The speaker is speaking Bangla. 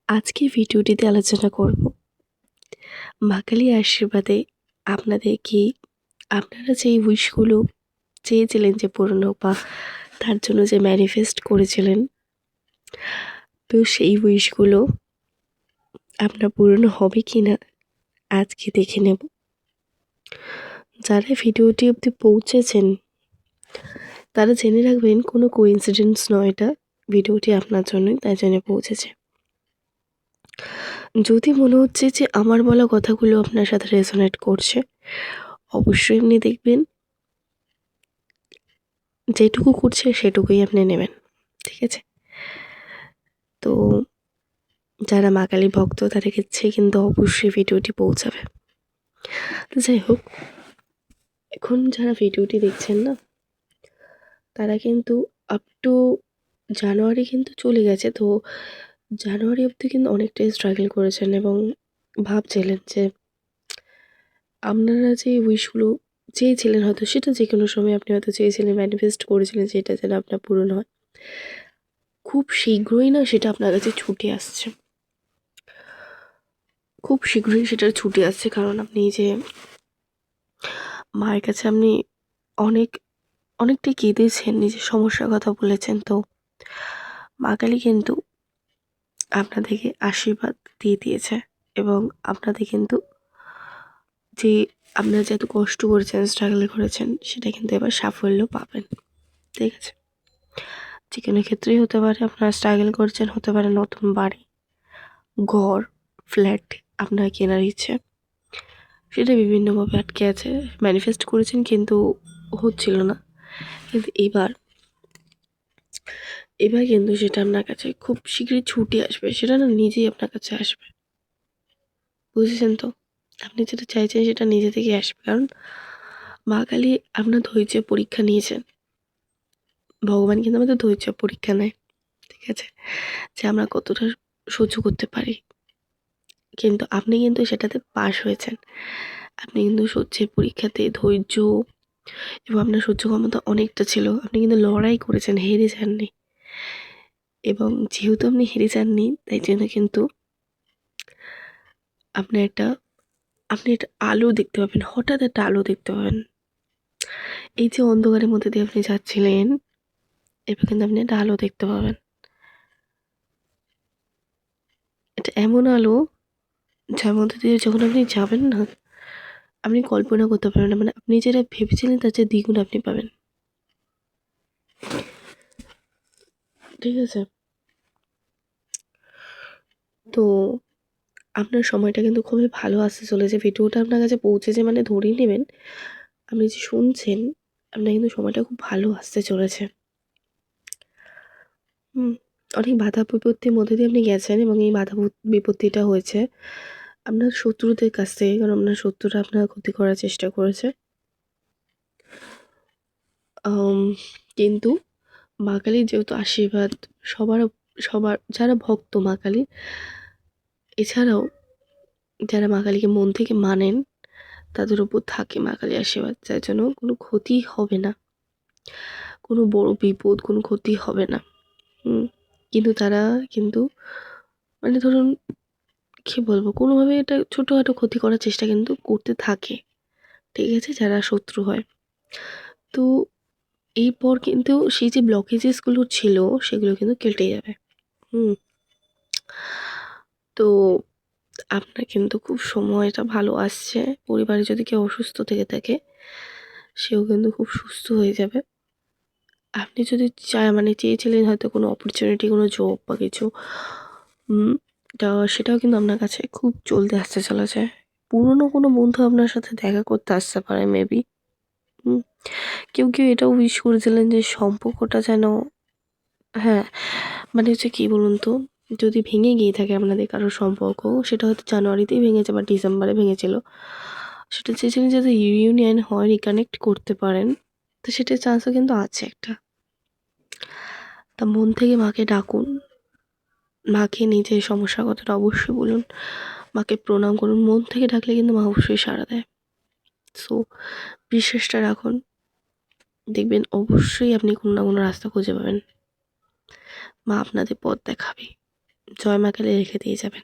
আজকে ভিডিওটিতে আলোচনা করব মা কালীর আশীর্বাদে আপনারা যেই উইশগুলো চেয়েছিলেন যে পূরণ হোক বা তার জন্য যে ম্যানিফেস্ট করেছিলেন, তো সেই উইশগুলো আপনার পূরণ হবে কি না আজকে দেখে নেব। যারা ভিডিওটি অবধি পৌঁছেছেন তারা জেনে রাখবেন কোনো কোইন্সিডেন্স নয়, এটা ভিডিওটি আপনার জন্যই, তাই জন্য পৌঁছেছে। যদি মনে হচ্ছে যে আমার বলা কথাগুলো আপনার সাথে রেজোনেট করছে, অবশ্যই আপনি দেখবেন যেটুকু করছে সেটুকুই আপনি নেবেন, ঠিক আছে? তো যারা মা কালীর ভক্ত তাদের কাছে কিন্তু অবশ্যই ভিডিওটি পৌঁছাবে। তো যাই হোক, এখন যারা ভিডিওটি দেখছেন না, তারা কিন্তু আপ টু জানুয়ারি কিন্তু চলে গেছে। তো জানুয়ারি অবধি কিন্তু অনেকটাই স্ট্রাগল করেছেন এবং ভাবছিলেন যে আপনারা যে উইশগুলো চেয়েছিলেন, হয়তো সেটা যে কোনো সময় আপনি হয়তো চেয়েছিলেন, ম্যানিফেস্ট করেছিলেন যে এটা যেন আপনার পূরণ হয়। খুব শীঘ্রই না সেটা আপনার কাছে ছুটে আসছে। খুব শীঘ্রই সেটার ছুটে আসছে, কারণ আপনি যে মায়ের কাছে আপনি অনেক অনেকটাই কেঁদেছেন, নিজের সমস্যার কথা বলেছেন। তো মা কালী কিন্তু আপনাদেরকে আশীর্বাদ দিয়ে দিয়েছে এবং আপনাদের কিন্তু যে আপনারা যে এত কষ্ট করেছেন, স্ট্রাগল করেছেন, সেটা কিন্তু এবার সাফল্য পাবেন, ঠিক আছে? যে কোনো ক্ষেত্রেই হতে পারে, আপনারা স্ট্রাগল করছেন, হতে পারে নতুন বাড়ি, ঘর, ফ্ল্যাট আপনার কেনার ইচ্ছে, সেটা বিভিন্নভাবে আটকে আছে। ম্যানিফেস্ট করেছেন কিন্তু হচ্ছিল না, কিন্তু এবার কিন্তু সেটা আপনার কাছে খুব শীঘ্রই ছুটে আসবে, সেটা না নিজেই আপনার কাছে আসবে, বুঝেছেন তো? আপনি যেটা চাইছেন সেটা নিজে থেকেই আসবে, কারণ মা কালী আপনার ধৈর্যের পরীক্ষা নিয়েছেন। ভগবান কিন্তু আমাদের ধৈর্য পরীক্ষা নেয়, ঠিক আছে? যে আমরা কতটা সহ্য করতে পারি, কিন্তু আপনি কিন্তু সেটাতে পাস হয়েছেন। আপনি কিন্তু সহ্যের পরীক্ষাতে ধৈর্য এবং আপনার সহ্য ক্ষমতা অনেকটা ছিল। আপনি কিন্তু লড়াই করেছেন, হেরে যাননি। এবং যেহেতু আপনি হেরে যাননি, তাই জন্য কিন্তু আপনি একটা আলো দেখতে পাবেন, হঠাৎ একটা আলো দেখতে পাবেন। এই যে অন্ধকারের মধ্যে দিয়ে আপনি যাচ্ছিলেন, এবার কিন্তু আপনি একটা আলো দেখতে পাবেন। এটা এমন আলো যার মধ্যে দিয়ে যখন আপনি যাবেন না, আপনি কল্পনা করতে পারবেন না। মানে আপনি যেটা ভেবেছিলেন তার চেয়ে দ্বিগুণ আপনি পাবেন, ঠিক আছে? তো আপনার সময়টা কিন্তু খুবই ভালো আসতে চলেছে। ভিডিওটা আপনার কাছে পৌঁছেছে মানে ধরেই নেবেন, আপনি যে শুনছেন, আপনার কিন্তু সময়টা খুব ভালো আসতে চলেছে। অনেক বাধা বিপত্তির মধ্যে দিয়ে আপনি গেছেন এবং এই বাধা বিপত্তিটা হয়েছে আপনার শত্রুদের কাছ থেকে, কারণ আপনার শত্রুরা আপনার ক্ষতি করার চেষ্টা করেছে। আম কিন্তু মা কালীর যেহেতু আশীর্বাদ সবার সবার যারা ভক্ত মা কালীর, এছাড়াও যারা মা কালীকে মন থেকে মানেন, তাদের উপর থাকে মা কালীর আশীর্বাদ, যার জন্য কোনো ক্ষতি হবে না, কোনো বড় বিপদ, কোনো ক্ষতি হবে না। কিন্তু তারা কিন্তু মানে ধরুন, কী বলবো, কোনোভাবে এটা ছোটোখাটো ক্ষতি করার চেষ্টা কিন্তু করতে থাকে, ঠিক আছে? যারা শত্রু হয়। তো এরপর কিন্তু সেই যে ব্লকেজেসগুলো ছিল সেগুলো কিন্তু কেটে যাবে। হুম তো আপনার কিন্তু খুব সময়টা ভালো আসছে। পরিবারে যদি কেউ অসুস্থ থেকে থাকে, সেও কিন্তু খুব সুস্থ হয়ে যাবে। আপনি যদি মানে চেয়েছিলেন হয়তো কোনো অপরচুনিটি, কোনো জব বা কিছু, হুম তা সেটাও কিন্তু আপনার কাছে খুব জলদি আসতে চলেছে। পুরনো কোনো বন্ধু আপনার সাথে দেখা করতে আসতে পারে মেবি। হুম কেউ এটাও উইশ করেছিলেন যে সম্পর্কটা যেন, হ্যাঁ, মানে হচ্ছে কী বলুন তো, যদি ভেঙে গিয়ে থাকে আপনাদের কারোর সম্পর্ক, সেটা হয়তো জানুয়ারিতেই ভেঙেছে বা ডিসেম্বরে ভেঙেছিল, সেটা চেয়েছিলেন যাতে রিইউনিয়ন হয়, রিকানেক্ট করতে পারেন। তো সেটার চান্সও কিন্তু আছে একটা। তা মন থেকে মাকে ডাকুন, মাকে নিজের সমস্যার কথাটা অবশ্যই বলুন, মাকে প্রণাম করুন। মন থেকে ডাকলে কিন্তু মা অবশ্যই সাড়া দেয়। সো বিশ্বাসটা রাখুন, দেখবেন অবশ্যই আপনি কোনো না কোনো রাস্তা খুঁজে পাবেন। মা আপনাদের পথ দেখাবে। জয় মা কালী লিখে দিয়ে যাবেন।